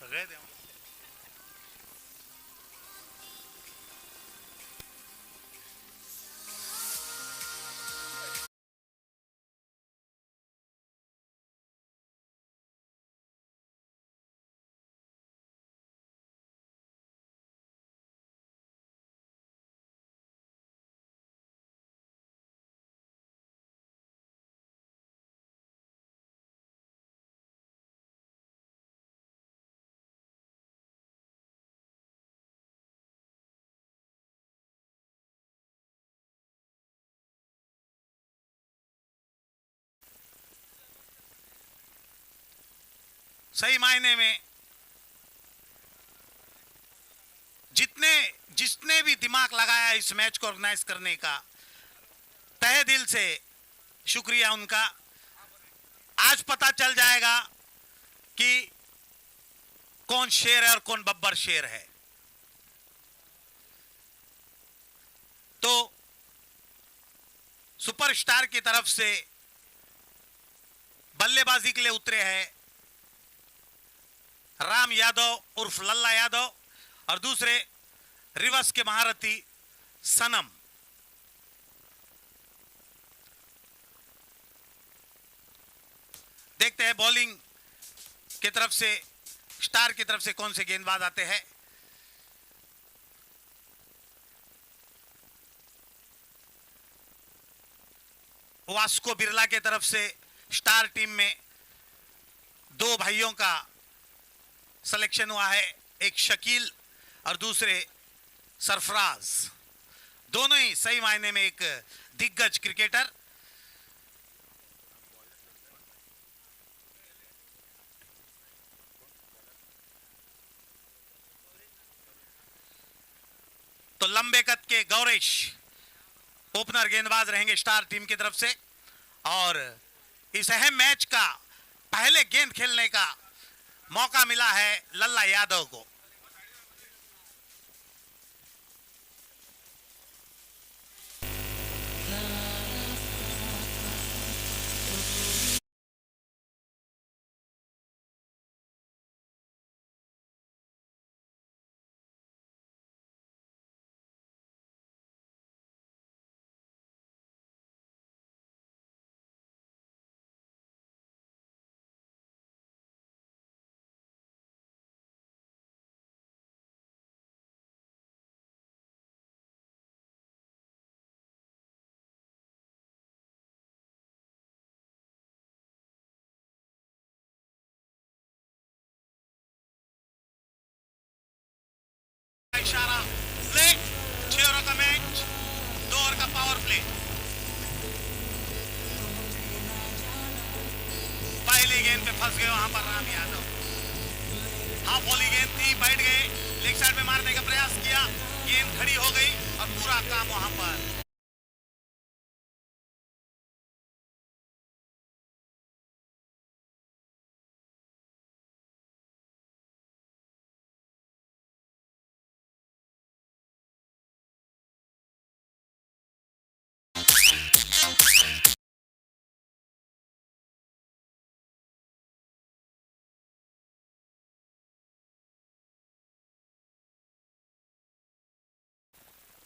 गए थे। सही मायने में जितने जिसने भी दिमाग लगाया इस मैच को ऑर्गेनाइज करने का, तहे दिल से शुक्रिया उनका। आज पता चल जाएगा कि कौन शेर है और कौन बब्बर शेर है। तो सुपरस्टार की तरफ से बल्लेबाजी के लिए उतरे हैं राम यादव उर्फ लल्ला यादव और दूसरे रिवर्स के महारथी सनम। देखते हैं बॉलिंग की तरफ से, स्टार की तरफ से कौन से गेंदबाज आते हैं। वास्को बिरला की तरफ से स्टार टीम में दो भाइयों का सिलेक्शन हुआ है, एक शकील और दूसरे सरफराज। दोनों ही सही मायने में एक दिग्गज क्रिकेटर। तो लंबे कद के गौरेश ओपनर गेंदबाज रहेंगे स्टार टीम की तरफ से। और इस अहम मैच का पहले गेंद खेलने का मौका मिला है लल्ला यादव को। इशारा प्ले, 6 ओवर का मैच, 2 ओवर का पावर प्ले। पहली गेंद पे फंस गए वहां पर राम यादव। हाफ वॉली गेंद थी, बैठ गए, लेग साइड में मारने का प्रयास किया, गेंद खड़ी हो गई और पूरा काम वहां पर।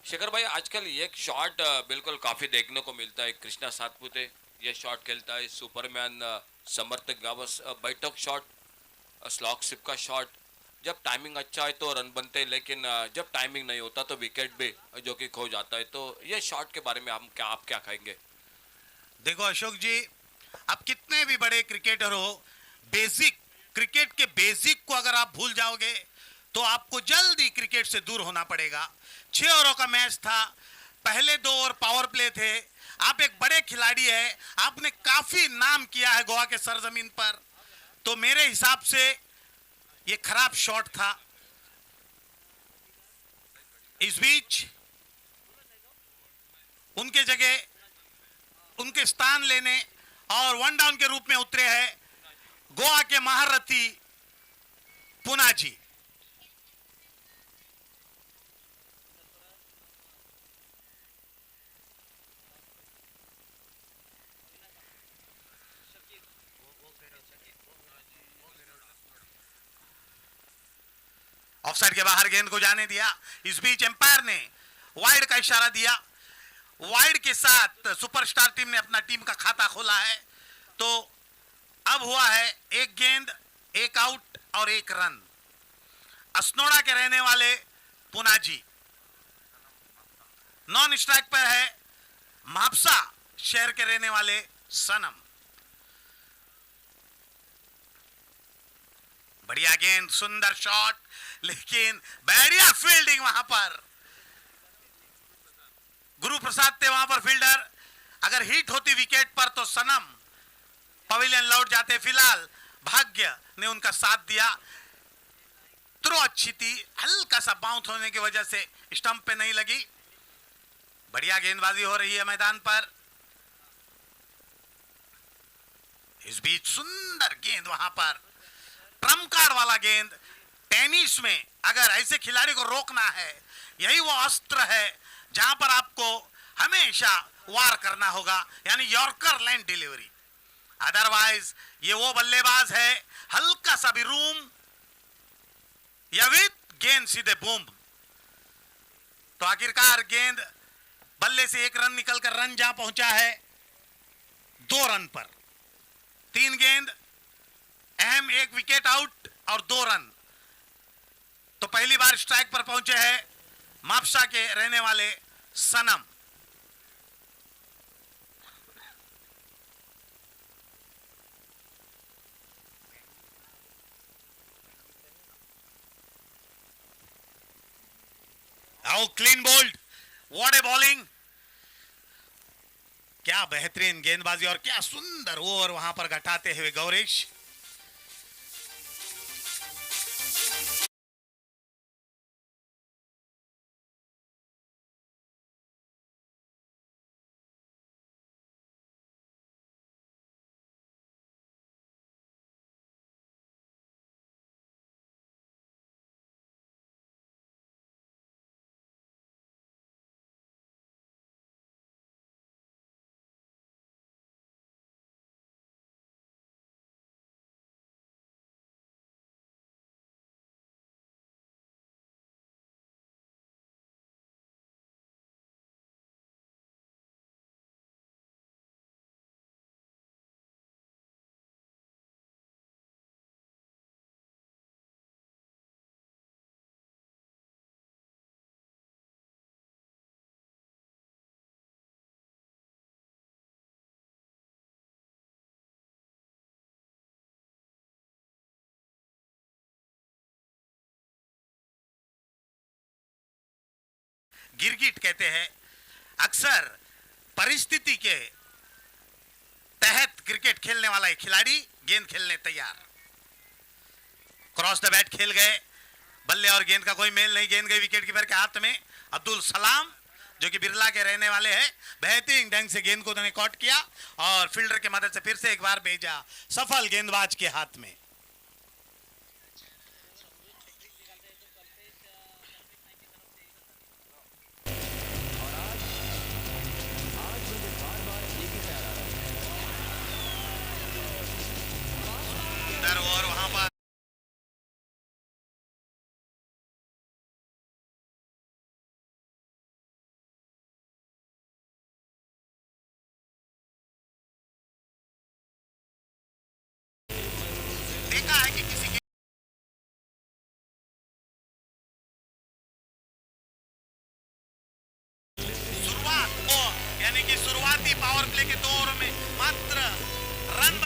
शेखर भाई, आजकल ये शॉट बिल्कुल काफी देखने को मिलता है। कृष्णा सातपुते ये शॉट खेलता है, सुपरमैन समर्थक गावस बैठक शॉट, स्लॉक सिप का शॉट। जब टाइमिंग अच्छा है तो रन बनते हैं, लेकिन जब टाइमिंग नहीं होता तो विकेट भी जो कि खो जाता है। तो ये शॉट के बारे में आप क्या कहेंगे? देखो अशोक जी, आप कितने भी बड़े क्रिकेटर हो, बेसिक क्रिकेट के बेसिक को अगर आप भूल जाओगे तो आपको जल्दी क्रिकेट से दूर होना पड़ेगा। 6 ओवरों का मैच था, पहले 2 ओवर पावर प्ले थे। आप एक बड़े खिलाड़ी है, आपने काफी नाम किया है गोवा के सरजमीन पर, तो मेरे हिसाब से ये खराब शॉट था। इस बीच उनके जगह उनके स्थान लेने और वन डाउन के रूप में उतरे हैं गोवा के महारथी पूना जी। ऑफसाइड के बाहर गेंद को जाने दिया। इस बीच एम्पायर ने वाइड का इशारा दिया। वाइड के साथ सुपरस्टार टीम ने अपना टीम का खाता खोला है। तो अब हुआ है एक गेंद, एक आउट और एक रन। असनोड़ा के रहने वाले पुनाजी नॉन स्ट्राइक पर है। मापसा शहर के रहने वाले सनम। बढ़िया गेंद, सुंदर शॉट, लेकिन बढ़िया फील्डिंग वहां पर। गुरु प्रसाद थे वहां पर फील्डर। अगर हिट होती विकेट पर तो सनम पवेलियन लौट जाते। फिलहाल भाग्य ने उनका साथ दिया। थ्रो अच्छी थी, हल्का सा बाउंस होने की वजह से स्टंप पे नहीं लगी। बढ़िया गेंदबाजी हो रही है मैदान पर। इस बीच सुंदर गेंद वहां पर, ट्रम्प कार्ड वाला गेंद। टेनिस में अगर ऐसे खिलाड़ी को रोकना है, यही वो अस्त्र है जहां पर आपको हमेशा वार करना होगा, यानी यॉर्कर लाइन डिलीवरी। अदरवाइज ये वो बल्लेबाज है, हल्का सा भी रूम या विद गेंद सीधे बूम। तो आखिरकार गेंद बल्ले से एक रन निकलकर रन जहां पहुंचा है 2 रन पर। 3 गेंद अहम, 1 विकेट आउट और 2 रन। तो पहली बार स्ट्राइक पर पहुंचे हैं मापसा के रहने वाले सनम। आओ clean bowled, what A bowling. क्या बेहतरीन गेंदबाजी और क्या सुंदर ओवर वहां पर घटाते हुए गौरीश। गिरगिट कहते हैं। अक्सर परिस्थिति के तहत क्रिकेट खेलने वाला एक खिलाड़ी गेंद खेलने तैयार। क्रॉस द बैट खेल गए, बल्ले और गेंद का कोई मेल नहीं। गेंद गई विकेट कीपर के हाथ में। अब्दुल सलाम जो कि बिरला के रहने वाले हैं, बेहतरीन ढंग से गेंद को उन्होंने कॉट किया और फील्डर की मदद से फिर से एक बार भेजा सफल गेंदबाज के हाथ में। और वहां पर देखा है कि किसी की शुरुआत को, यानी कि शुरुआती पावर प्ले के 2 ओवर में मात्र रन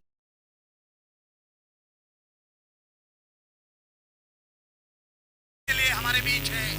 के लिए हमारे बीच है।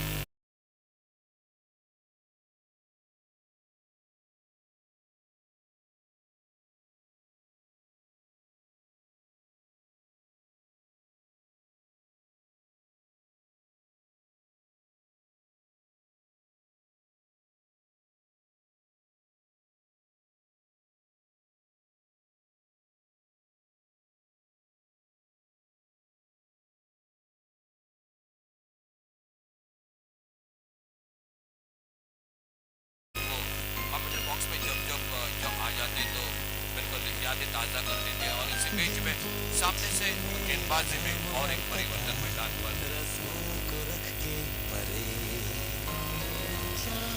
कमेंट्री बॉक्स में जब आ जाते तो बिल्कुल यादें ताज़ा कर देते हैं। और इसी बीच में सामने से गेंदबाजी में और एक परिवर्तन मैदान पर।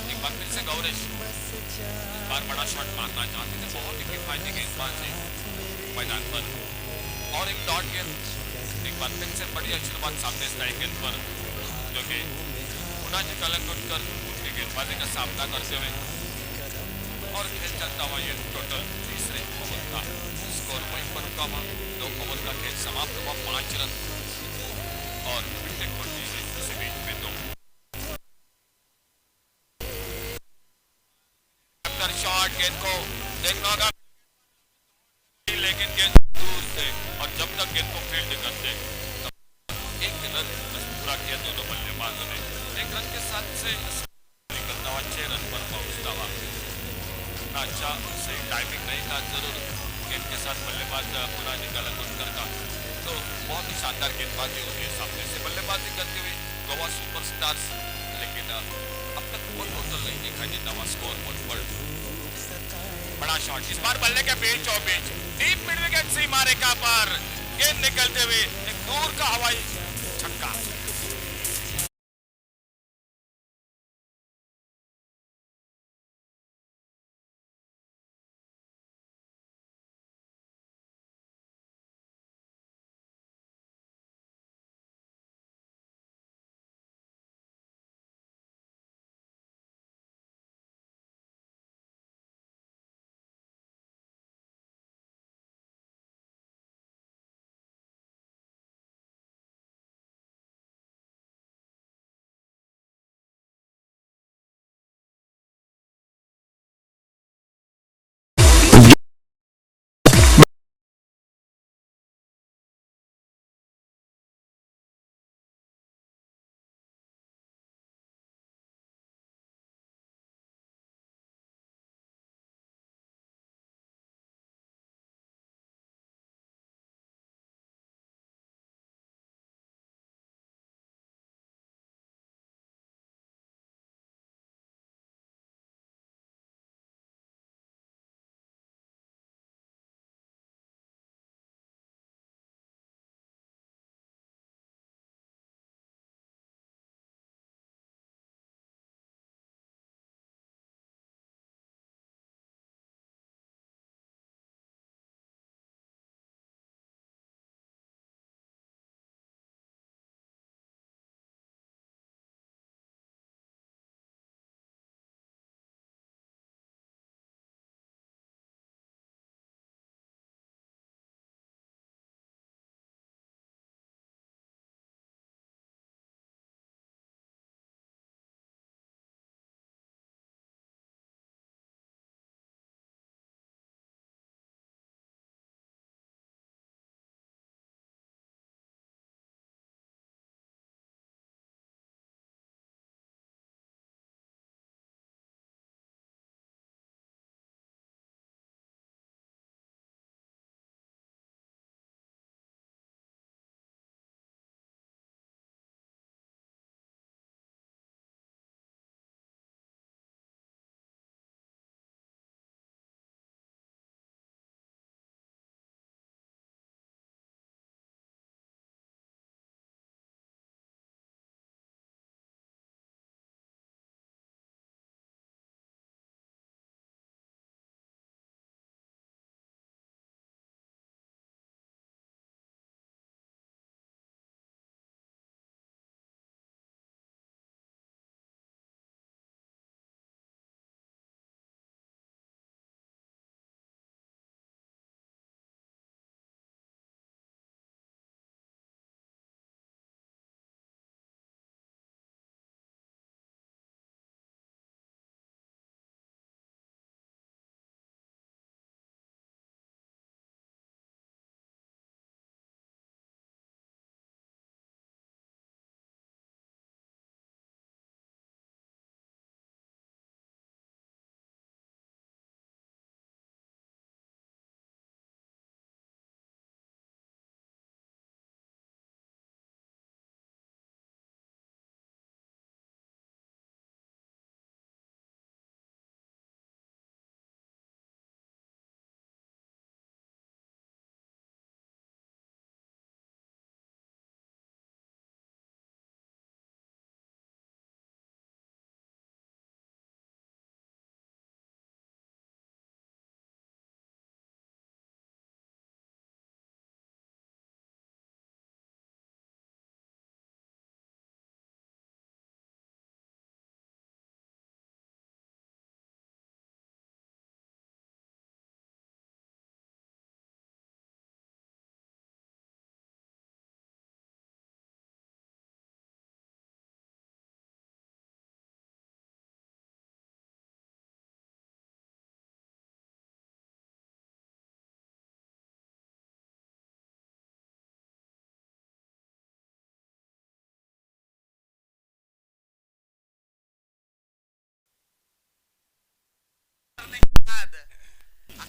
एक बार फिर से गौरेश इस बार बड़ा शॉट मारना चाहते थे, बहुत ही किफायती गेंदबाज है मैदान पर। और एक डॉट गेंद, एक बार फिर से बढ़िया शुरुआत सामने से आई गेंद पर, जो कि पुनाजी कलंगुटकर उनकी गेंदबाजी का सामना करते हुए और खेल चलता हुआ ये टोटल तीसरे ओवर का स्कोर वहीं पर रुका हुआ। 2 ओवर का खेल समाप्त हुआ, 5 रन और विकेट पड़ती है इसी बीच में 2। शॉट गेंद को देखना होगा, लेकिन गेंद दूर से, और जब तक गेंद को फील्ड करते तब 1 रन बस पूरा किया दोनों बल्लेबाजों ने। 1 रन के साथ से निकलता हुआ 6 रन पर पहुंचता हुआ। अच्छा सही टाइमिंग नहीं था जरूर गेंद के साथ बल्लेबाज पुनाजी कलंगुटकर का, तो बहुत ही शानदार गेंदबाजी होती है सामने से बल्लेबाजी करते हुए गोवा सुपरस्टार्स, लेकिन अब तक कोई टोटल नहीं दिखाई देता हुआ स्कोर बोर्ड पर। बड़ा शॉट इस बार बल्ले के बीच और बीच डीप मिड विकेट से मारे का पर गेंद निकलते हुए एक दूर का हवाई छक्का।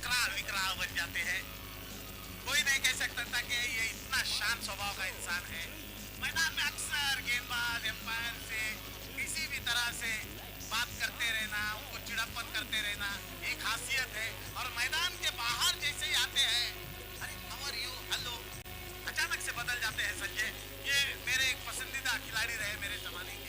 विकराल विकराल बन जाते हैं। कोई नहीं कह सकता था कि ये इतना शांत स्वभाव का इंसान है। मैदान में अक्सर गेंदबाज एम्पायर से किसी भी तरह से बात करते रहना, उनको चिड़प्पन करते रहना एक खासियत है। और मैदान के बाहर जैसे ही आते हैं, अरे हाउ आर यू, हेलो, अचानक से बदल जाते हैं संजय। ये मेरे एक पसंदीदा खिलाड़ी रहे मेरे जमाने के।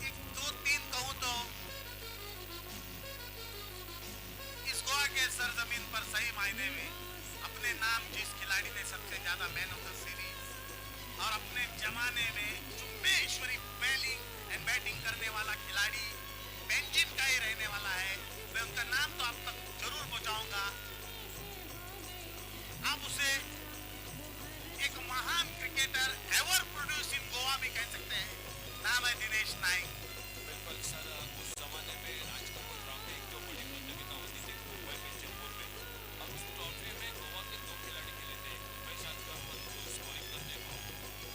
एक दो तीन कहूं तो इस गोवा के सरजमीन पर सही मायने में अपने नाम जिस खिलाड़ी ने सबसे ज्यादा मैन ऑफ द सीरीज और अपने जमाने में चुम्बेश्वरी बॉलिंग एंड बैटिंग करने वाला खिलाड़ी बेंजिन का ही रहने वाला है। मैं उनका नाम तो आप तक जरूर पहुंचाऊंगा। आप उसे एक महान cricketer ever produce in Goa भी कह सकते हैं। नाम है दिनेश नाइक। बिल्कुल सर, उस जमाने में राज कपूर ट्रॉफी जो बड़ी प्रतियोगिता होती थी मुंबई में, जयपुर में, और उस ट्रॉफी में गोवा के दो खिलाड़ी खेले थे, वैशाख कपूर स्कोरिंग करने को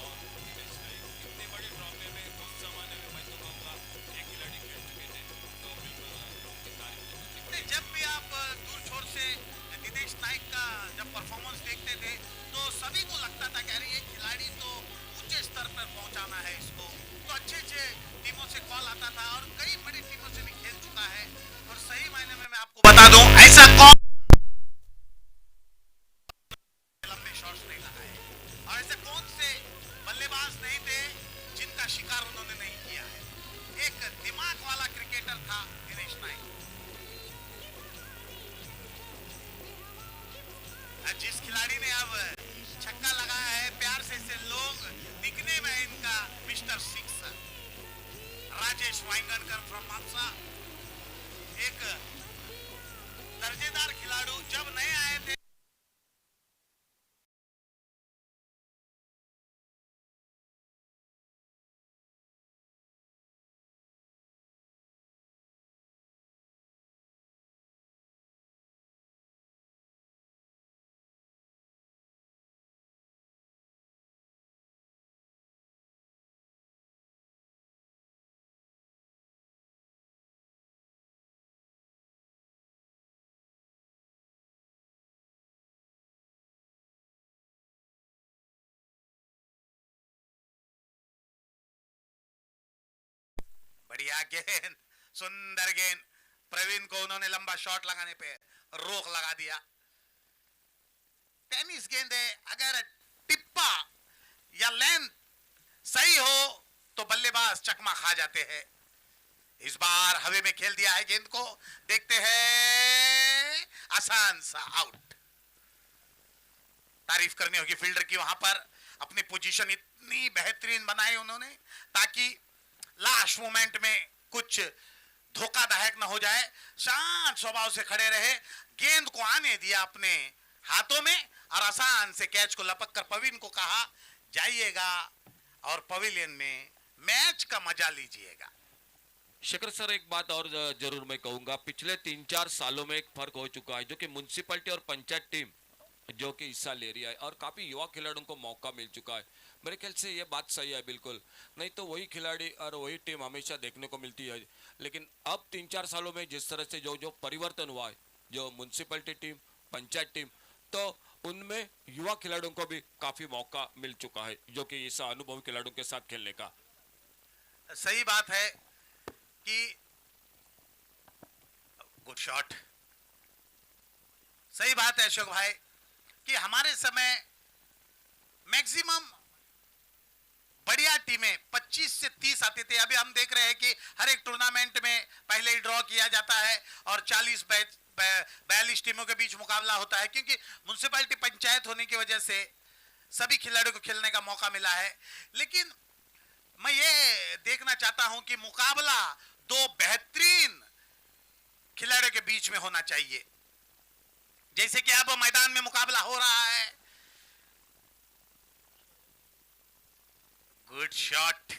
और दिनेश नाइक। इतने बड़े ट्रॉफी में उस जमाने में मैं तो कहूँगा एक खिलाड़ी खेल चुके थे, तो बिल्कुल उनकी तारीफ तो करनी नहीं, पड़ेगी। जब भी आप दूर छोर से दिनेश नाइक का जब परफॉर्मेंस देखते थे तो सभी को लगता था कि अरे ये खिलाड़ी तो ऊंचे स्तर पर पहुंचाना है इसको। तो अच्छे अच्छे टीमों से कॉल आता था और कई बड़ी टीमों से भी खेल चुका है। और सही मायने में मैं आपको बता दूं, ऐसा कौन लंबे शॉट्स नहीं लगाए और ऐसे कौन से बल्लेबाज नहीं थे जिनका शिकार उन्होंने नहीं किया है। एक दिमाग वाला क्रिकेटर था दिनेश नाइक। जिस खिलाड़ी ने अब छक्का लगाया है, प्यार से इसे लोग निकनेम है इनका मिस्टर सिक्स, राजेश वाइंगणकर फ्रॉम मानसा। एक दर्जेदार खिलाड़ी जब नए आए थे बढ़िया गेंद, सुंदर गेंद। प्रवीण को उन्होंने लंबा शॉट लगाने पे रोक लगा दिया। टेनिस गेंद है, अगर टिप्पा या लेंथ सही हो तो बल्लेबाज चकमा खा जाते हैं। इस बार हवा में खेल दिया है गेंद को, देखते हैं, आसान सा आउट। तारीफ करनी होगी फील्डर की वहां पर। अपनी पोजीशन इतनी बेहतरीन बनाई उन्होंने ताकि लास्ट मोमेंट में कुछ धोखादायक न हो जाए। शांत स्वभाव से खड़े रहे, गेंद को आने दिया अपने हाथों में और आसान से कैच को लपक कर प्रवीण को कहा, जाइएगा और पवेलियन में मैच का मजा लीजिएगा। शेखर सर, एक बात और जरूर मैं कहूंगा, पिछले 3-4 सालों में एक फर्क हो चुका है, जो कि म्युनिसिपैलिटी और पंचायत टीम जो कि हिस्सा ले रही है और काफी युवा खिलाड़ियों को मौका मिल चुका है। मेरे ख्याल से ये बात सही है बिल्कुल। नहीं तो वही खिलाड़ी और वही टीम हमेशा देखने को मिलती है। लेकिन अब 3-4 सालों में जिस तरह से जो जो परिवर्तन हुआ है, जो म्युनिसिपैलिटी टीम, पंचायत टीम, तो उनमें युवा खिलाड़ियों को भी काफी मौका मिल चुका है, जो कि इस अनुभवी खिलाड़ियों के साथ खेलने का। सही बात है कि गुड शॉट। सही बात है अशोक भाई कि हमारे समय मैक्सिमम बढ़िया टीमें 25 से 30 आते थे। अभी हम देख रहे हैं कि हर एक टूर्नामेंट में पहले ही ड्रॉ किया जाता है और 42 टीमों के बीच मुकाबला होता है, क्योंकि म्युनिसिपैलिटी पंचायत होने की वजह से सभी खिलाड़ियों को खेलने का मौका मिला है। लेकिन मैं ये देखना चाहता हूं कि मुकाबला दो बेहतरीन खिलाड़ियों के बीच में होना चाहिए, जैसे कि अब मैदान में मुकाबला हो रहा है। Good shot.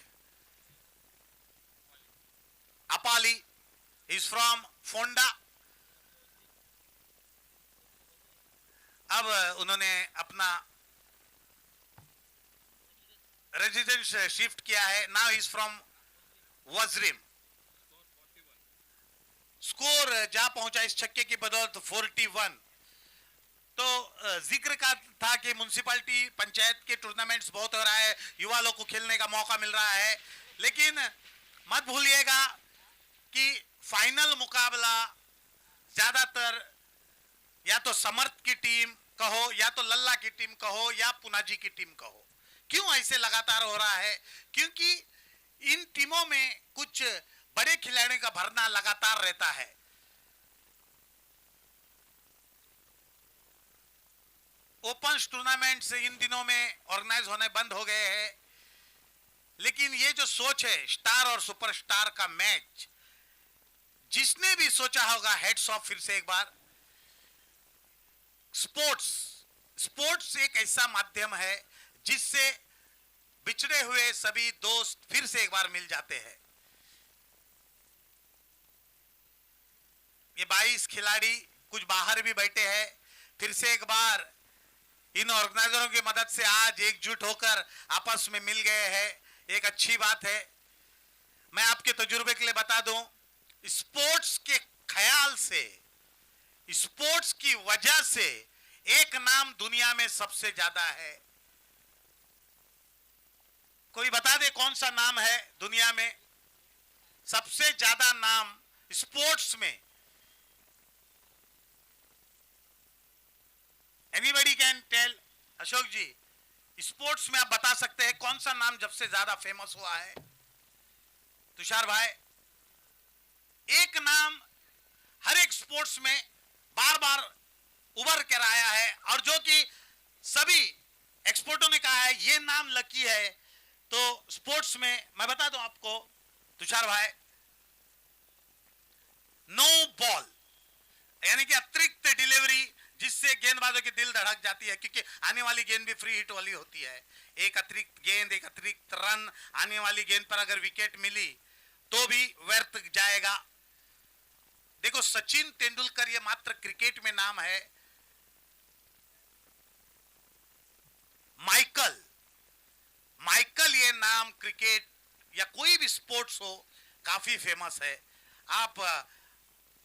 Apali is from Ponda. अब उन्होंने अपना रेजिडेंस शिफ्ट किया है. Now is from Vajrim. Score जा पहुंचा इस छक्के की बदौलत 41. तो जिक्र का था कि म्युनिसिपैलिटी पंचायत के टूर्नामेंट्स बहुत हो रहा है, युवा लोग को खेलने का मौका मिल रहा है, लेकिन मत भूलिएगा कि फाइनल मुकाबला ज्यादातर या तो समर्थ की टीम कहो, या तो लल्ला की टीम कहो, या पुनाजी की टीम कहो. क्यों ऐसे लगातार हो रहा है? क्योंकि इन टीमों में कुछ बड़े खिलाड़ियों का भरना लगातार रहता है. ओपन टूर्नामेंट्स इन दिनों में ऑर्गेनाइज होने बंद हो गए हैं, लेकिन ये जो सोच है स्टार और सुपरस्टार का मैच, जिसने भी सोचा होगा हेड्स ऑफ. फिर से एक बार, स्पोर्ट्स एक ऐसा माध्यम है जिससे बिछड़े हुए सभी दोस्त फिर से एक बार मिल जाते हैं. ये 22 खिलाड़ी कुछ बाहर भी बैठे हैं, फिर से एक बार इन ऑर्गेनाइजरों की मदद से आज एकजुट होकर आपस में मिल गए हैं. एक अच्छी बात है. मैं आपके तजुर्बे के लिए बता दूं, स्पोर्ट्स के ख्याल से, स्पोर्ट्स की वजह से एक नाम दुनिया में सबसे ज्यादा है. कोई बता दे कौन सा नाम है दुनिया में सबसे ज्यादा नाम स्पोर्ट्स में? Anybody can tell? Ashok ji, sports में आप बता सकते हैं कौन सा नाम सबसे ज्यादा फेमस हुआ है? तुषार भाई, एक नाम हर एक स्पोर्ट्स में बार बार उभर कर आया है, और जो कि सभी एक्सपर्टों ने कहा है ये नाम लकी है. तो स्पोर्ट्स में मैं बता दूं आपको तुषार भाई, नो बॉल, यानी कि अतिरिक्त डिलीवरी, जिससे गेंदबाजों की दिल धड़क जाती है, क्योंकि आने वाली गेंद भी फ्री हिट वाली होती है. एक अतिरिक्त गेंद, एक अतिरिक्त रन, आने वाली गेंद पर अगर विकेट मिली तो भी व्यर्थ जाएगा. देखो सचिन तेंदुलकर ये मात्र क्रिकेट में नाम है. माइकल ये नाम क्रिकेट या कोई भी स्पोर्ट्स हो काफी फेमस है. आप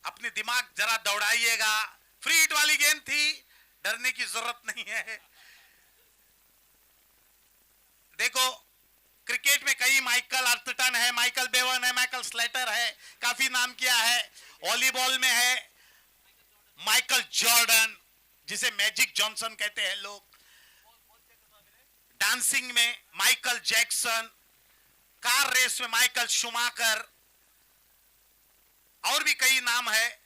अपने दिमाग जरा दौड़ाइएगा. फ्री हिट वाली गेंद थी, डरने की जरूरत नहीं है. देखो क्रिकेट में कई माइकल अर्थटन है, माइकल बेवन है, माइकल स्लेटर है, काफी नाम किया है. वॉलीबॉल में है माइकल जॉर्डन, जिसे मैजिक जॉनसन कहते हैं लोग. डांसिंग में माइकल जैक्सन, कार रेस में माइकल शूमाकर, और भी कई नाम है.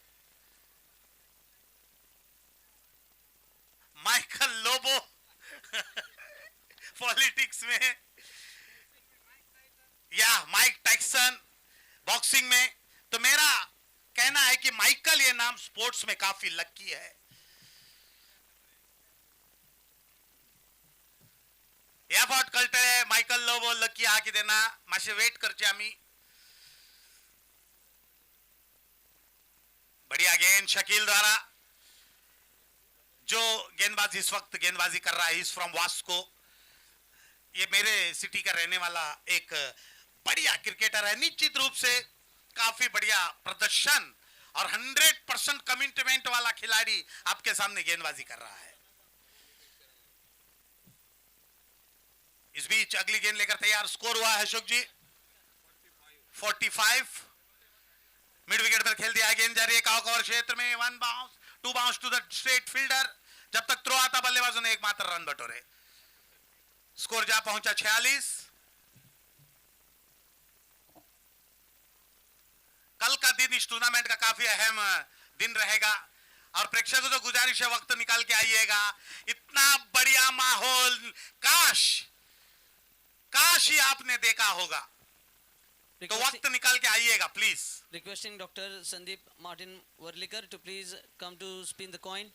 माइकल लोबो पॉलिटिक्स में, या माइक टाइसन बॉक्सिंग में. तो मेरा कहना है कि माइकल ये नाम स्पोर्ट्स में काफी लकी है. या फावट कळतंय माइकल लोबो लकी हा कितें ना, मातशें वेट करचे आमी. बढ़िया गेंद शकील द्वारा. जो गेंदबाज इस वक्त गेंदबाजी कर रहा है इज फ्रॉम वास्को. ये मेरे सिटी का रहने वाला एक बढ़िया क्रिकेटर है. निश्चित रूप से काफी बढ़िया प्रदर्शन और 100% कमिटमेंट वाला खिलाड़ी आपके सामने गेंदबाजी कर रहा है. इस बीच अगली गेंद लेकर तैयार. स्कोर हुआ है अशोक जी 45. मिड विकेट पर खेल दिया. गेंद जा रही है काउ कवर क्षेत्र में. 1 bounce, 2 bounce to the straight fielder. जब तक थ्रो आता बल्लेबाजों ने एकमात्र रन बटोरे. स्कोर जा पहुंचा 46. कल का दिन इस टूर्नामेंट का काफी अहम दिन रहेगा, और प्रेक्षकों से गुजारिश है वक्त निकाल के आइएगा. इतना बढ़िया माहौल काश ही आपने देखा होगा. तो वक्त निकाल के आइएगा please. Requesting Dr. Sandeep Martin Warlikar to please come to spin the coin.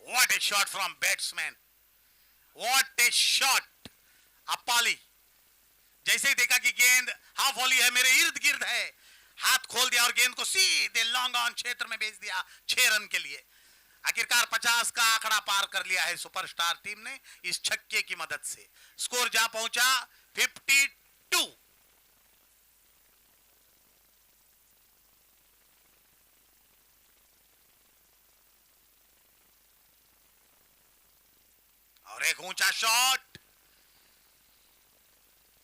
What a shot from batsman. What a shot. अपाली. जैसे ही देखा कि गेंद हाफ वॉली है, मेरे इर्द गिर्द है, हाथ खोल दिया और गेंद को सीधे लॉन्ग ऑन क्षेत्र में भेज दिया 6 रन के लिए। आखिरकार 50 का आंकड़ा पार कर लिया है सुपरस्टार टीम ने इस छक्के की मदद से। स्कोर जा पहुंचा 52। और एक ऊंचा शॉट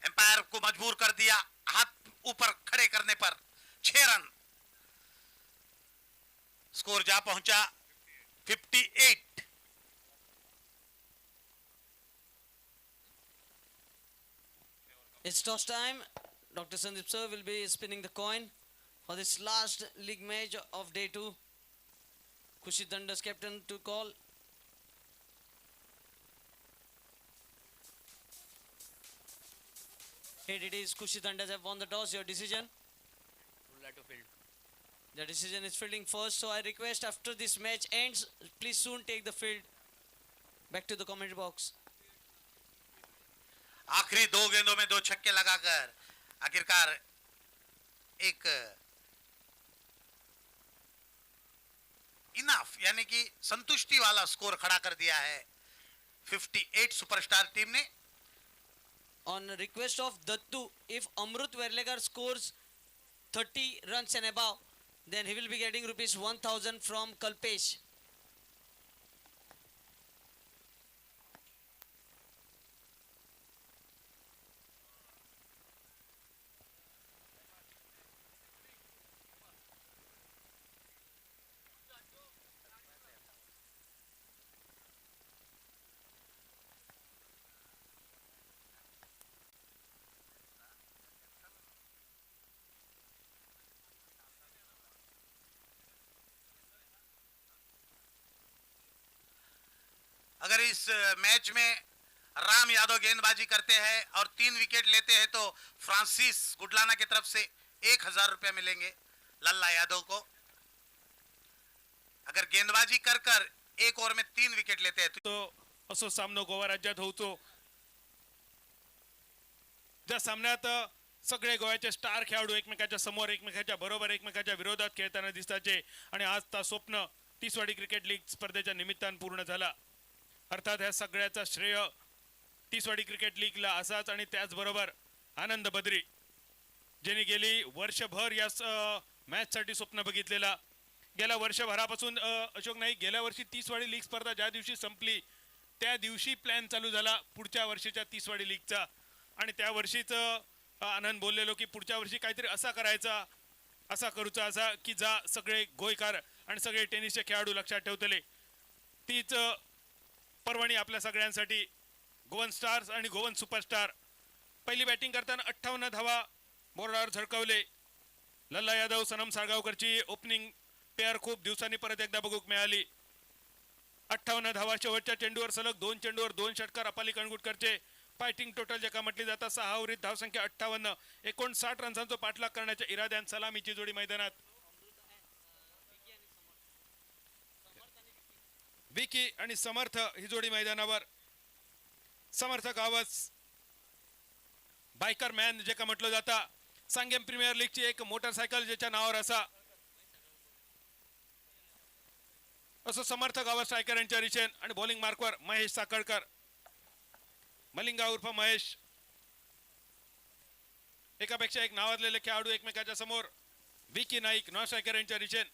एम्पायर को मजबूर कर दिया हाथ ऊपर खड़े करने पर। 6 रन, स्कोर जा पहुंचा 58। It's toss time. Dr. Sandeep sir will be spinning the coin for this last league match of day 2. Khushi Danda's captain to call. Here it is. Khushi Dandas have won the toss. Your decision? Would like to field. The decision is fielding first. So I request after this match ends, please soon take the field back to the comment box. आखिरी 2 गेंदों में 2 छक्के लगाकर आखिरकार एक enough यानी कि संतुष्टि वाला स्कोर खड़ा कर दिया है 58 सुपरस्टार टीम ने। On request of Dattu, if Amrut Verlegar scores 30 runs and above, then he will be getting rupees 1000 from Kalpesh. अगर इस मैच में राम यादव गेंदबाजी करते हैं और 3 विकेट लेते हैं तो फ्रांसिस गुडलाना की तरफ से 1000 रुपया मिलेंगे लल्ला यादव को। अगर गेंदबाजी कर कर 1 ओवर में 3 विकेट लेते हैं तो असो सामनो गोवा राज्यात होतो। ज्या सामन्यात सगळे गोव्याचे स्टार खेळाडू एकमेकाच्या समोर एकमेकाच्या बरोबर एकमेकाच्या विरोधात खेळताना दिसताचे आणि आज ता स्वप्न 30वाडी क्रिकेट लीग स्पर्धेच्या निमित्तानं पूर्ण झाला। अर्थात ह्या सगळ्याचा श्रेय 30वाडी क्रिकेट लीगला असाच आणि त्याचबरोबर आनंद बद्री ज्यांनी गेली वर्षभर या मॅचसाठी स्वप्न बघितलेला। गेल्या वर्षभरापासून अशोक नाईक गेल्या वर्षी 30वाडी लीग स्पर्धा ज्या दिवशी संपली त्या दिवशी प्लॅन चालू झाला पुढच्या वर्षीच्या 30वाडी लीगचा आणि त्या वर्षीच आनंद बोललेलो की पुढच्या वर्षी काहीतरी असा करायचा असा करूचा असा की जा सगळे गोयकार आणि सगळे टेनिसचे खेळाडू लक्षात ठेवतले। तीच पर्वणी आपल्या सगळ्यांसाठी गोवन स्टार्स आणि गोवन सुपरस्टार। पहिली बॅटिंग करताना 58 धावा बोर्डावर झळकवले। लल्ला यादव सनम साळगावकरची ओपनिंग पेअर खूप दिवसांनी परत एकदा बघूक मिळाली। 58 धावा शेवटच्या चेंडूवर सलग 2 चेंडूवर 2 षटकार अपाली कणगुटकरचे फायटिंग टोटल जेका म्हटली जाता 6 ओव्हरीत धावसंख्या 58 59 रन्सांचा पाठलाग करण्याच्या इराद्यान सलामीची जोडी मैदानात। विकी आणि समर्थ ही जोडी मैदानावर। समर्थक आवाज बायकर मॅन जे का म्हटलं जाता सांगेम प्रीमियर लीगची एक मोटरसायकल ज्याच्या नावावर असा असं समर्थक आवाज स्ट्रायकर यांच्या रिचेन आणि बॉलिंग मार्कवर महेश साकळकर मलिंगा उर्फ महेश एकापेक्षा एक नावाजलेले खेळाडू एकमेकाच्या समोर। विकी नाईक नॉन स्ट्रायकर यांच्या रिचेन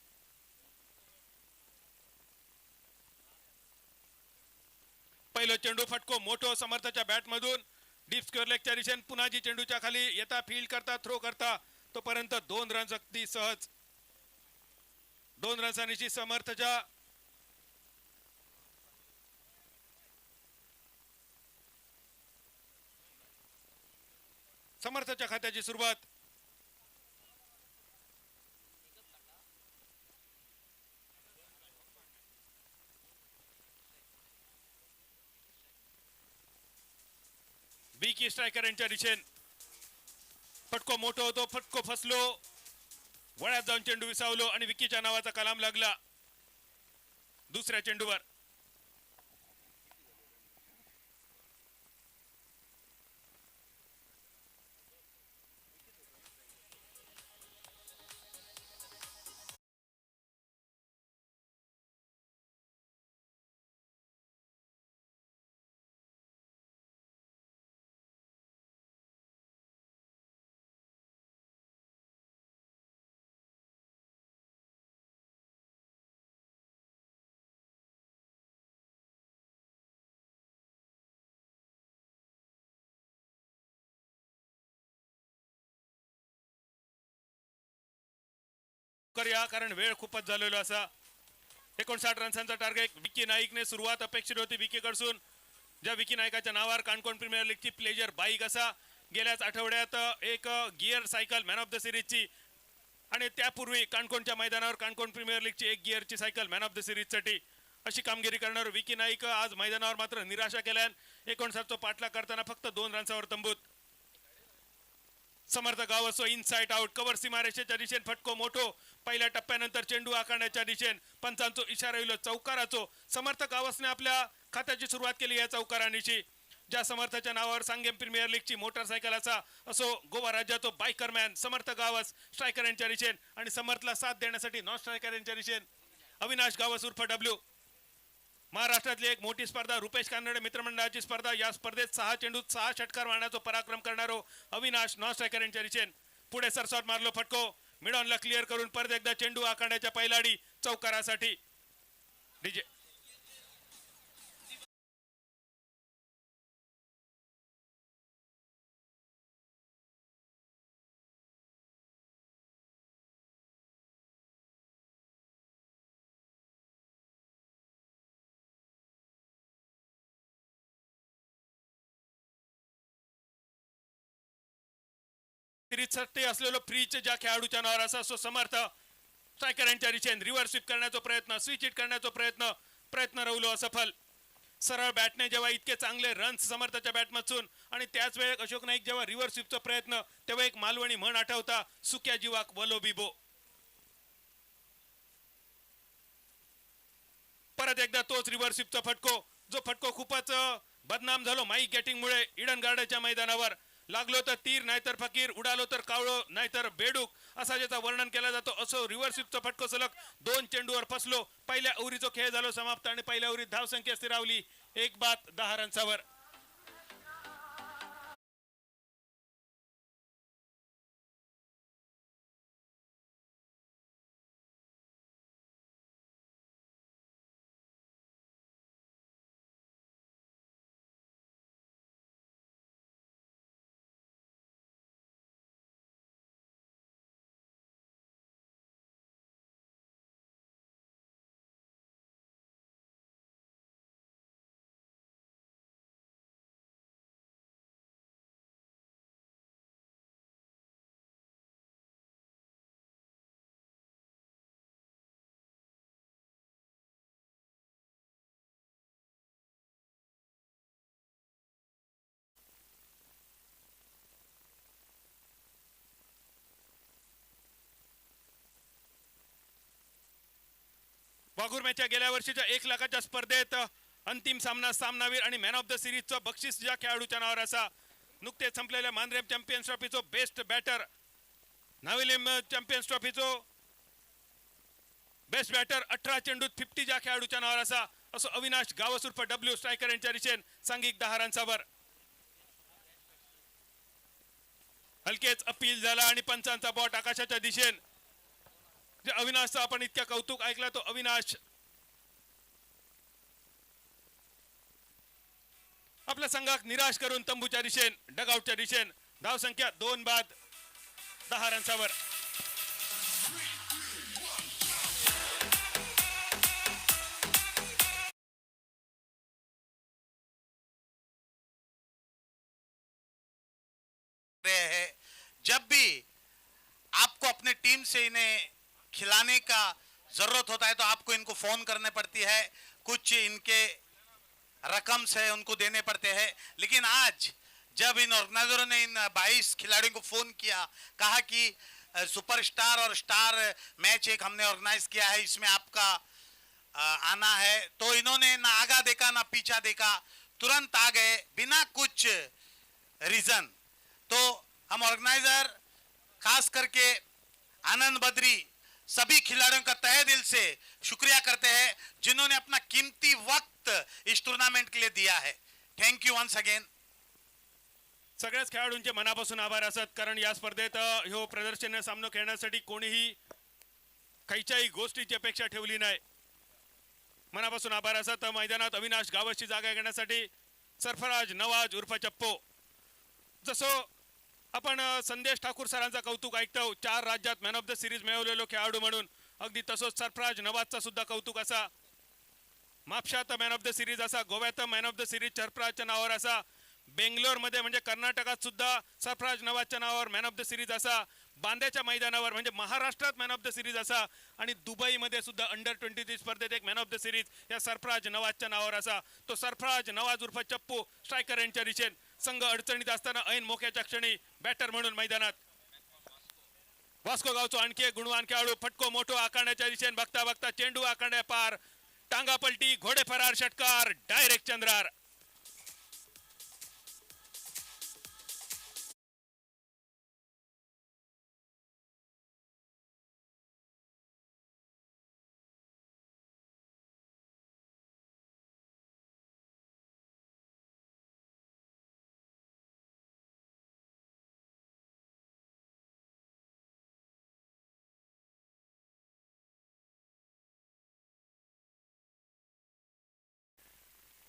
पहिलो चेंडू फटको मोठो समर्थाच्या बॅट मधून डीप स्क्वेअर लेगच्या दिशेने पुन्हा जी चेंडूच्या खाली येता फील्ड करता थ्रो करता तोपर्यंत 2 रन्स अगदी सहज 2 रन्सांची समर्थच्या खात्याची सुरुवात। बीकी स्ट्रायकर यांच्या दिशेन फटको मोठो होतो फटको फसलो वळ्यात जाऊन चेंडू विसावलो आणि विकीच्या नावाचा कलाम लागला दुसऱ्या चेंडूवर। करूया कारण वेळ खूपच झालेलो असा. 59 रन्सांचा टार्गेट विकी नाईकने सुरुवात अपेक्षित होती विकी कडसून. ज्या विकी नायकाच्या नावावर काणकोण प्रीमियर लीगची प्लेजर बाईक असा. गेल्याच आठवड्यात एक gear cycle man of the सिरीजची आणि त्यापूर्वी काणकोणच्या मैदानावर काणकोण प्रीमियर लीगची एक गिअरची सायकल मॅन ऑफ द सिरीजसाठी अशी कामगिरी करणार विकी नाईक आज मैदानावर मात्र निराशा केल्यान 59 पाठलाग करताना फक्त 2 रन्सावर तंबूत. समर्थ गाव असो इनसाइड आउट कव्हर सीमारेषेच्या दिशेने फटको मोठो. पहिल्या टप्प्यानंतर चेंडू आकारण्याच्या दिशेने पंचांचो इशारा येलो चौकाराचो. समर्थ गावसने आपल्या खात्याची सुरुवात केली या चौकारांनीची. ज्या समर्थाच्या नावावर सांगेम प्रीमियर लीगची मोटरसायकल असा असो गोवा राज्याचो बायकरमॅन समर्थ गावस स्ट्रायकर यांच्या दिशेने आणि समर्थला साथ देण्यासाठी नॉन स्ट्रायकर यांच्या दिशेने अविनाश गावस उर्फ डब्ल्यू. महाराष्ट्रातली एक मोठी स्पर्धा रुपेश कानडे मित्रमंडळाची स्पर्धा. या स्पर्धेत 6 चेंडूत 6 षटकार मारण्याचा पराक्रम करणारो अविनाश नॉन स्ट्रायकर यांच्या दिशेने पुढे सरसॉट मारलो फटको. मिडॉनला क्लिअर करून परत एकदा चेंडू आखाड्याच्या पहिलाडी चौकारासाठी. डीजे सिरीजसाठी असलेलो फ्रीच ज्या खेळाडूच्या नावावर असा सो समर्थ स्ट्रायकर यांच्या दिशेने रिव्हर्स स्वीप करण्याचा प्रयत्न स्विच हिट करण्याचा प्रयत्न राहिलो असफल. सरळ बॅटने जेव्हा इतके चांगले रन्स समर्थाच्या बॅटमधून आणि त्याच वेळेस अशोक नाईक जेव्हा रिव्हर्स स्वीपचा प्रयत्न तेव्हा एक मालवणी म्हण आठवता सुक्या जीवाक वलो बिबो. परत एकदा तोच रिव्हर्स स्वीपचा फटको जो फटको खूपच बदनाम झालो माईक गॅटिंग मुळे इडन गार्डनच्या मैदानावर. लागलो तर तीर नाहीतर फकीर उडालो तर कावळो नाहीतर बेडूक असा ज्याचा वर्णन केला जातो असो रिव्हर्स स्वीपचा फटको सलग 2 चेंडूवर फसलो. पहिल्या ओव्हरीचा खेळ झालो समाप्त आणि पहिल्या ओव्हरीत धावसंख्या स्थिरावली 1 बाद 10 रन्सावर. वाघूर मॅचच्या गेल्या वर्षीच्या 1 लाखाच्या स्पर्धेत अंतिम सामनावीर आणि मॅन ऑफ द सिरीजचं बक्षीस ज्या खेळाडूच्या नावावर असा. नुकतेच संपलेल्या मानरेम चॅम्पियन्स ट्रॉफीचो बेस्ट बॅटर नाविलिम चॅम्पियन्स ट्रॉफीचो बेस्ट बॅटर 18 चेंडूत 50 ज्या खेळाडूच्या नावावर असा असो अविनाश गावस उर्फ डब्ल्यू स्ट्रायकर यांच्या दिशेने सांघिक 10 रन्सावर. हलकेच अपील झाला आणि पंचांचा बॉट आकाशाच्या दिशेने. जे अविनाशचा आपण इतक्या कौतुक ऐकला तो अविनाश आपल्या संघात निराश करून तंबूच्या दिशेने डगआउटच्या दिशेने. धावसंख्या 2 बाद 10 रन्सावर. जब भी आपको अपने टीम से इन्हें खिलाने का जरूरत होता है तो आपको इनको फोन करने पड़ती है. कुछ इनके रकम से उनको देने पड़ते हैं. लेकिन आज जब इन ऑर्गेनाइजरों ने इन 22 खिलाड़ियों को फोन किया कहा कि सुपरस्टार और स्टार मैच एक हमने ऑर्गेनाइज किया है इसमें आपका आना है तो इन्होंने ना आगा देखा ना पीछा देखा तुरंत आ गए बिना कुछ रीजन. तो हम ऑर्गेनाइजर खास करके आनंद बद्री सभी खिलाड़ियों का तहे दिल से शुक्रिया करते हैं जिन्होंने अपना कीमती वक्त इस टूर्नामेंट के लिए दिया है. Thank you once again. सगळ्याच खेळाडूंचे मनापासून आभार असत कारण या स्पर्धेत ह्यो प्रदर्शन सामना खेळण्यासाठी कोणीही काहीच्याही गोष्टीची अपेक्षा ठेवली नाही. मनापासून आभार असत. मैदानात अविनाश गावसची जागा घेण्यासाठी सरफराज नवाज उर्फ चप्पो जसो आपण संदेश ठाकूर सरांचा कौतुक ऐकतो. 4 राज्यात मॅन ऑफ द सिरीज मिळवलेलो खेळाडू म्हणून. अगदी तसंच सरफराज नवाजचा सुद्धा कौतुक असा. म्हापशात मॅन ऑफ द सिरीज असा, गोव्यात मॅन ऑफ द सिरीज सरफराजच्या नावावर असा, बेंगलोरमध्ये म्हणजे कर्नाटकात सुद्धा सरफराज नवाजच्या नावावर मॅन ऑफ द सिरीज असा, बांद्याच्या मैदानावर म्हणजे महाराष्ट्रात मॅन ऑफ द सिरीज असा आणि दुबईमध्ये सुद्धा अंडर 23 स्पर्धेत एक मॅन ऑफ द सिरीज या सरफराज नवाजच्या नावावर असा. तो सरफराज नवाज उर्फ चप्पू स्ट्रायकर यांच्या दिशेन संघ अडचणीत असताना ऐन मोक्याच्या क्षणी बॅटर म्हणून मैदानात. वास्को गावचो आणखी एक गुणवान खेळाडू फटको मोठो आखाड्याच्या दिशेने बघता बघता चेंडू आखाड्या पार, टांगा पलटी, घोडे फरार, षटकार, direct चंद्रार.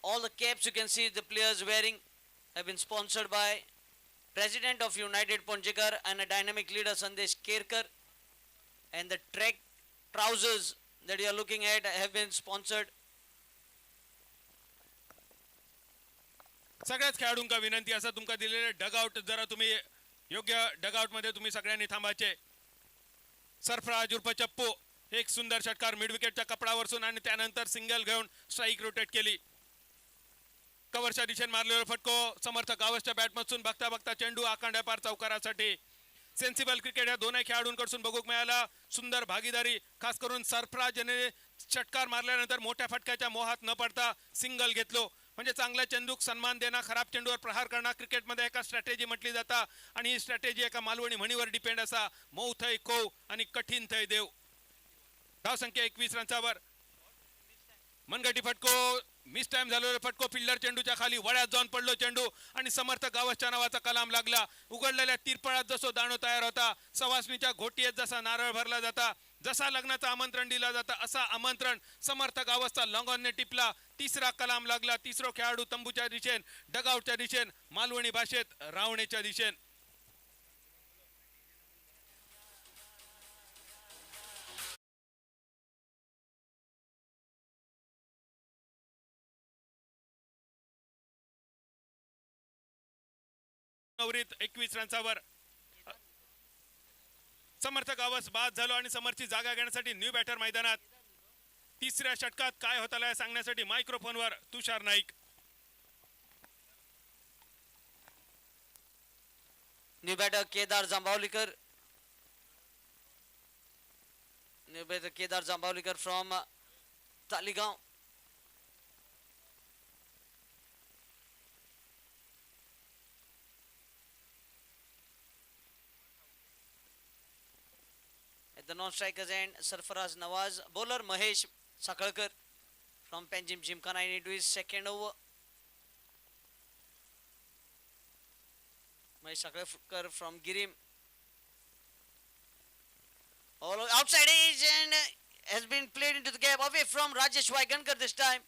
All the caps you can see the players wearing have been sponsored by President of United Ponjikar and a dynamic leader Sandesh Kerkar, and the track trousers that you are looking at have been sponsored. सगळ्याच खेळाडूंका विनंती असा तुमका दिलेले dugout जरा तुम्ही योग्य dugout मध्ये तुम्ही सगळ्यांनी थांबायचे. सरफराज उर्फ चप्पू एक सुंदर षटकार मिड विकेटच्या कपडावरसून आणि त्यानंतर सिंगल घेऊन स्ट्राईक रोटेट केली. कव्हरच्या दिशेने मारलेला फटको समर्थ गावसच्या बॅटमधून बघता बघता चेंडू आखांड्या पार चौकारासाठी. सेन्सिबल क्रिकेट या दोन्ही खेळाडूंकडून बघूक मिळाला. सुंदर भागीदारी खास करून सरफराज याने षटकार मारल्यानंतर मोठ्या फटक्याच्या मोहात न पडता सिंगल घेतलो. म्हणजे चांगल्या चेंडूक सन्मान देणं, खराब चेंडूवर प्रहार करणं क्रिकेटमध्ये एका स्ट्रॅटेजी म्हटली जाता आणि ही स्ट्रॅटेजी एका मालवणी म्हणीवर डिपेंड असा. मऊ थय कोव आणि कठीण थय देव. धाव संख्या 21 रन्सावर. मनगटी फटको मिस टाइम झालेला फटको फिल्डर चेंडूच्या खाली वळ्यात जाऊन पडलो चेंडू आणि समर्थ गावसच्या नावाचा कलाम लागला. उघडलेल्या तिरपळात जसो दाणो तयार होता, सवासणीच्या घोटीत जसा नारळ भरला जाता, जसा लग्नाचं आमंत्रण दिला जाता असा आमंत्रण समर्थ गावसचा लॉंगॉनने टिपला. तिसरा कलाम लागला. तिसरा खेळाडू तंबूच्या दिशेन, डगआउटच्या दिशेन, मालवणी भाषेत रावणेच्या दिशेन. नवरीत 21 रन्सावर. समर्थ गावस बाद झालो आणि समर्थची जागा घेण्यासाठी न्यू बॅटर मैदानात. तिसऱ्या षटकात काय होताला सांगण्यासाठी मायक्रोफोनवर Tushar Naik. New batter Kedar Zambaulikar. New batter Kedar Zambaulikar from Taligaon. At the non-strikers end, Sarfaraz Nawaz. Bowler Mahesh Sakalkar from Panjim Gymkhana into his second over. Mahesh Sakalkar from Girim. All outside edge and has been played into the gap away from Rajesh Waigankar this time.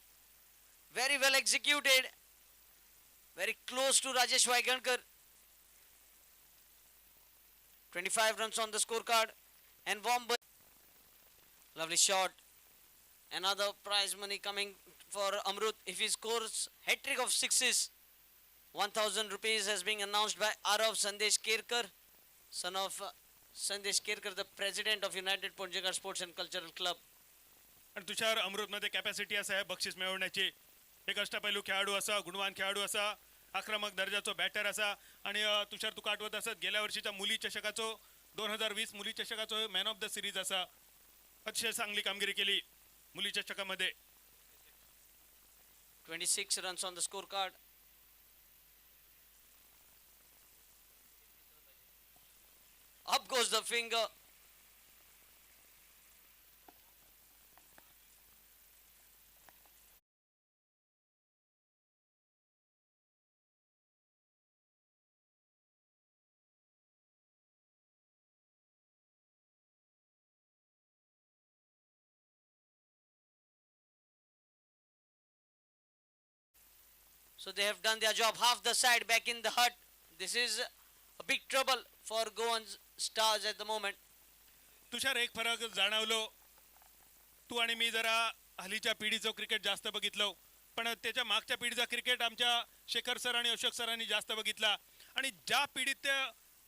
Very well executed. Very close to Rajesh Waigankar. 25 runs on the scorecard. And warm lovely shot. Another prize money coming for Amrut if he scores hat-trick of sixes. 1,000 rupees has been announced by Arav Sandesh Kerkar, son of Sandesh Kerkar, the president of United Ponjikar Sports and Cultural Club. आणि Tushar अमृतमध्ये capacity असा आहे बक्षीस मिळवण्याची. एक अष्टपैलू खेळाडू असा, गुणवान खेळाडू असा, आक्रमक दर्जाचो बॅटर असा. आणि तुषार तुका आठवत असत गेल्या वर्षीच्या मुली चषकाचो 2020 मुली चषकाचो मॅन ऑफ द सिरीज असा. अतिशय चांगली कामगिरी केली मुली चषकामध्ये. 26 runs on the scorecard. Up goes the finger. So they have done their job. Half the side back in the hut. This is a big trouble for Goan Stars at the moment. Tushar, एक फरक जाणवलो. तू आणि मी जरा हल्लीच्या पिढीचं cricket जास्त बघितलं, पण त्याच्या मागच्या पिढीचा क्रिकेट आमच्या शेखर सर आणि अशोक सरांनी जास्त बघितला. आणि ज्या पिढीत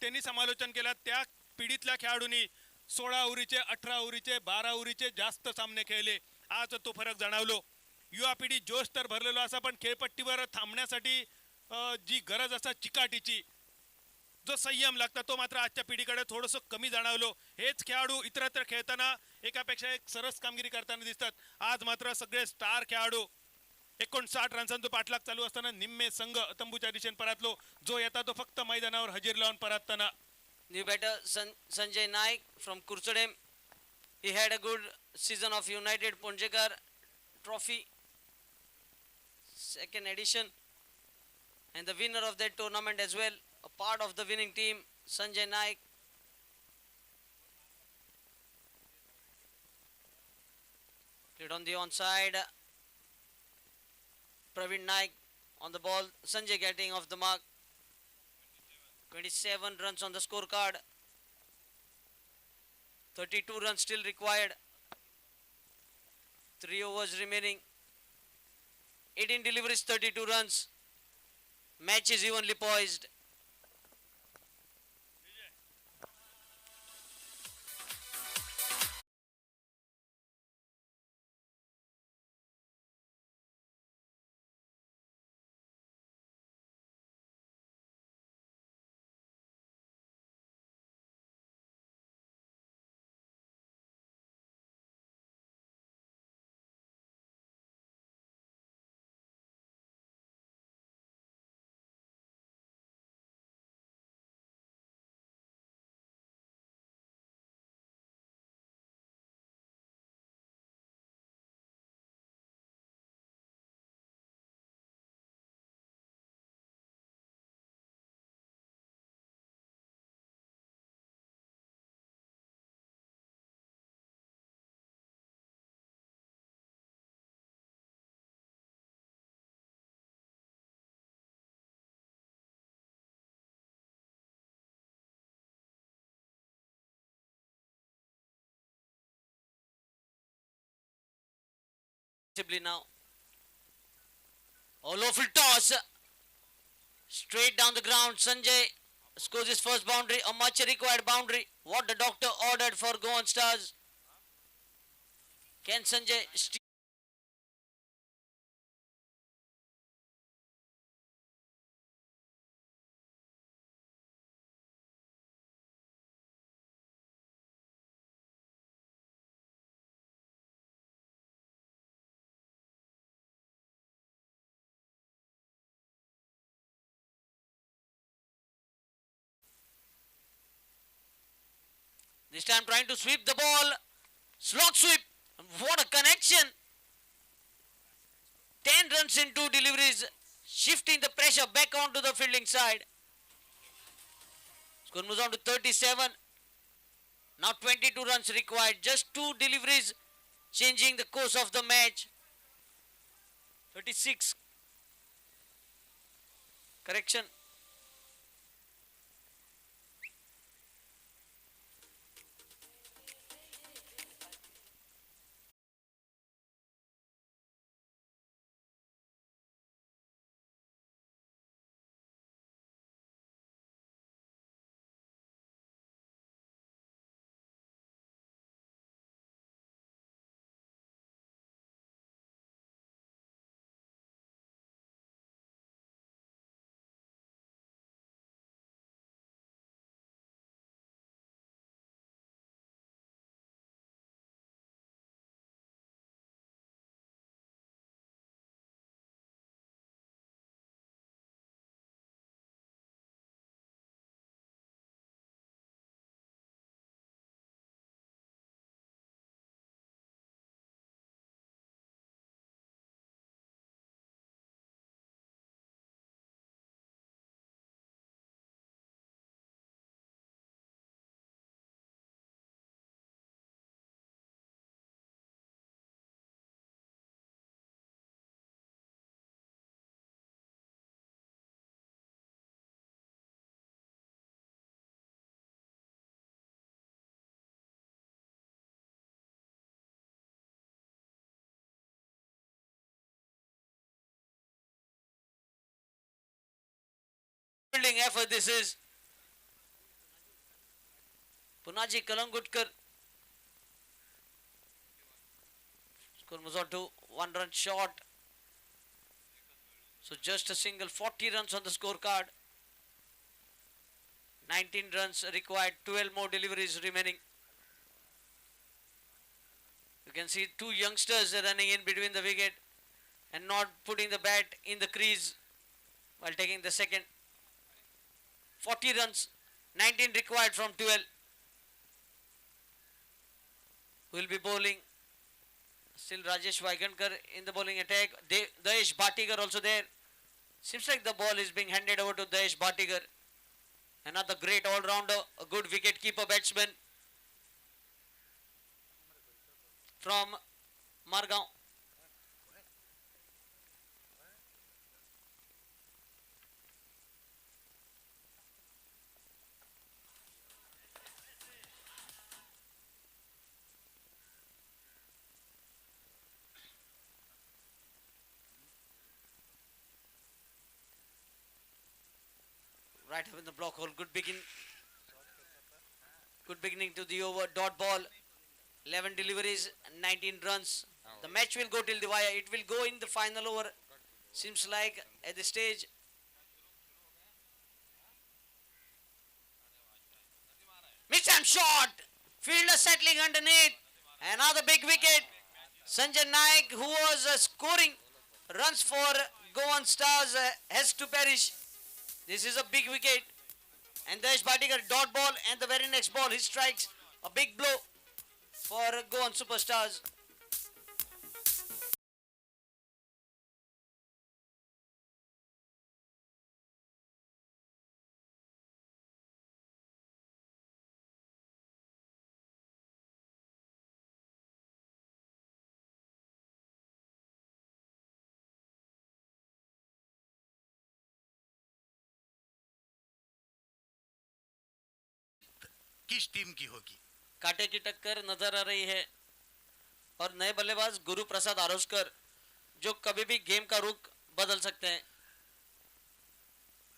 त्यांनी समालोचन केलं त्या पिढीतल्या खेळाडूंनी 16 ओव्हरीचे, 18 ओव्हरीचे, 12 ओव्हरीचे जास्त सामने खेळले. आज तो फरक जाणवलो. युवा पिढी जोश तर भरलेलो असा, पण खेळपट्टीवर थांबण्यासाठी जी गरज असा चिकाटीची, जो संयम लागता, तो मात्र आजच्या पिढीकडे थोडंसं कमी जाणवलो. हेच खेळाडू इतरत्र खेळताना एकापेक्षा एक सरस कामगिरी करताना दिसतात. आज मात्र सगळे स्टार खेळाडू 59 रन्सांचा पाठलाग चालू असताना निम्मे संघ तंबूच्या दिशेने परतलो. जो येता तो फक्त मैदानावर हजेरी लावून परतताना. New batter Sanjay Naik from Kursadem. He had a good season of United Ponjekar Trophy, second edition, and the winner of that tournament as well. A part of the winning team, Sanjay Naik. Played on the onside. Praveen Naik on the ball. Sanjay getting off the mark. 27 runs on the scorecard. 32 runs still required. 3 overs remaining. 18 deliveries, 32 runs. Match is evenly poised. Now, a low field toss straight down the ground. Sanjay scores his first boundary, a much required boundary. What the doctor ordered for Goan Stars. Can Sanjay this time trying to sweep the ball. Slot sweep. What a connection. 10 runs in 2 deliveries. Shifting the pressure back onto the fielding side. Score moves on to 37. Now 22 runs required. Just 2 deliveries changing the course of the match. 36. Correction. fielding effort this is. Punaji Kalangutkar. Score moves on to 1 run short. So just a single, 40 runs on the scorecard. 19 runs required, 12 more deliveries remaining. You can see two youngsters running in between the wicket and not putting the bat in the crease while taking the second. 40 runs, 19 required from 12. Will be bowling. Still Rajesh Vaigankar in the bowling attack. Dayesh Bhatikar also there. Seems like the ball is being handed over to Dayesh Bhatikar. Another great all-rounder, a good wicket-keeper batsman from Margao. Right up in the block hole. Good beginning to the over. Dot ball. 11 deliveries, 19 runs. The match will go till the wire. It will go in the final over. Seems like at this stage. Mid-time shot. Fielder settling underneath. Another big wicket. Sanjay Naik, who was scoring runs for Goan Stars, has to perish. This is a big wicket. And Dayesh Bhatikar dot ball, and the very next ball he strikes a big blow for Goan Superstars. किस team की होगी? कांटे की टक्कर नजर आ रही है और नए बल्लेबाज गुरु प्रसाद आरोस्कर जो कभी भी गेम का रुख बदल सकते हैं.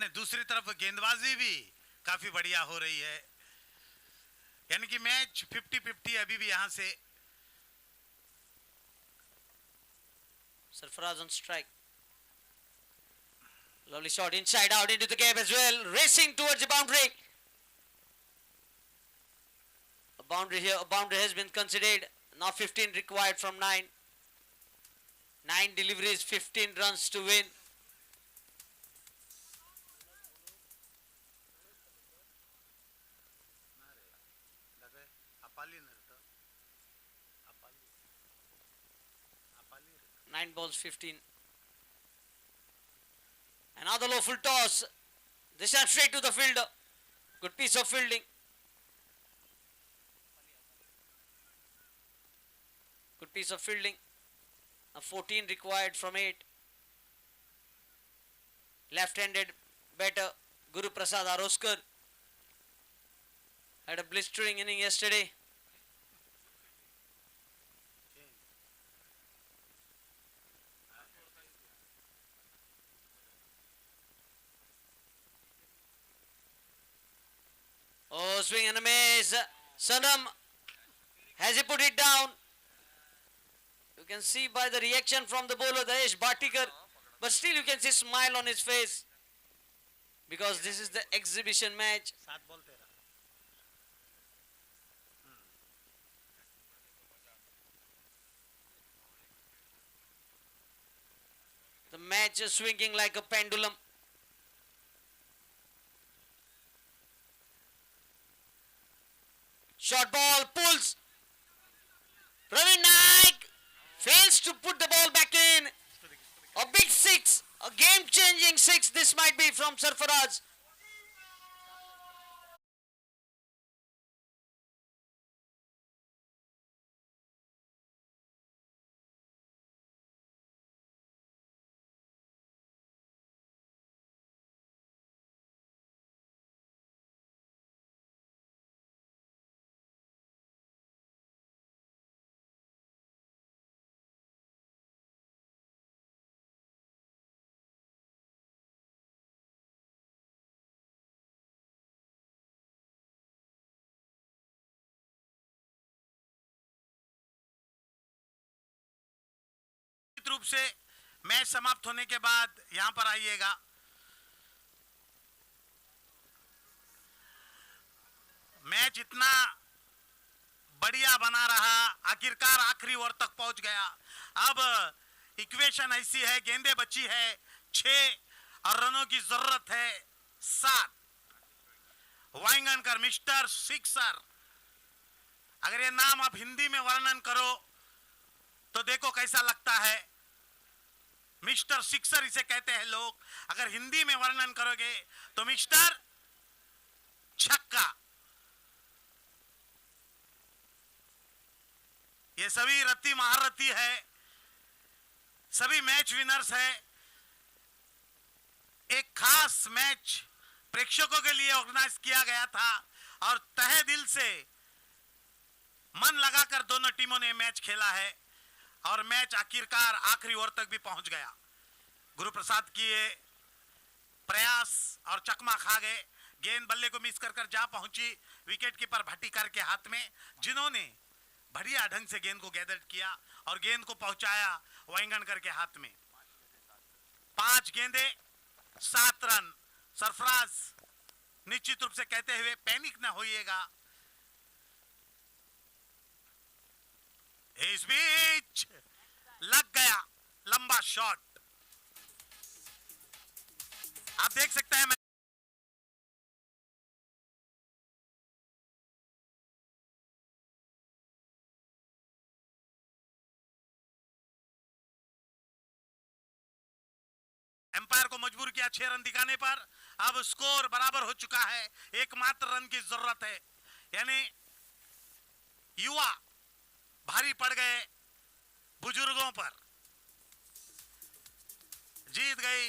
नहीं, दूसरी तरफ गेंदबाजी भी काफी बढ़िया हो रही है. यानी कि मैच 50-50 अभी भी यहां से. Sarfaraz on strike. Lovely shot inside out into the gap as well, racing towards the boundary. A boundary here, a boundary has been considered. Now 15 required from 9. 9 deliveries, 15 runs to win. Nine balls, 15. Another low full toss. This time straight to the fielder. Good piece of fielding. Good piece of fielding. A 14 required from 8. Left-handed batter Guru Prasad Aroskar had a blistering inning yesterday. Oh, swing and a miss. Sanam, has he put it down? You can see by the reaction from the bowler Dayesh Bhatikar, but still you can see smile on his face because this is the exhibition match. The match is swinging like a pendulum. Short ball, pulls. Ravi Naik fails to put the ball back in. A big six, a game-changing six this might be from Sarfaraz. रूप से match समाप्त होने के बाद यहां पर आइएगा। Match इतना बढ़िया बना रहा, आखिरकार आखिरी ओवर तक पहुंच गया। अब इक्वेशन ऐसी है, गेंदे बची है 6 और रनों की जरूरत है 7। वाइंगनकर मिस्टर सिक्सर, अगर ये नाम आप हिंदी में वर्णन करो तो देखो कैसा लगता है। मिस्टर सिक्सर इसे कहते हैं लोग, अगर हिंदी में वर्णन करोगे तो मिस्टर छक्का। ये सभी रत्ती महारथी है, सभी मैच विनर्स है। एक खास मैच प्रेक्षकों के लिए ऑर्गेनाइज किया गया था और तहे दिल से मन लगाकर दोनों टीमों ने मैच खेला है और मैच आखिरकार आखिरी ओवर तक भी पहुंच गया। गुरु प्रसाद की ये प्रयास और चकमा खा गए। गेंद बल्ले को मिस कर जा पहुंची विकेट कीपर भट्टीकर के हाथ में, जिन्होंने बढ़िया ढंग से गेंद को गैदर किया और गेंद को पहुंचाया वाइंगनकर के हाथ में। 5 गेंदे 7 रन। सरफराज निश्चित रूप से कहते हुए पैनिक ना होइएगा। इस बीच लग गया लंबा शॉट, आप देख सकते हैं। एम्पायर को मजबूर किया 6 रन दिखाने पर। अब स्कोर बराबर हो चुका है, एकमात्र रन की जरूरत है, यानी युवा भारी पड़ गए बुजुर्गों पर। जीत गई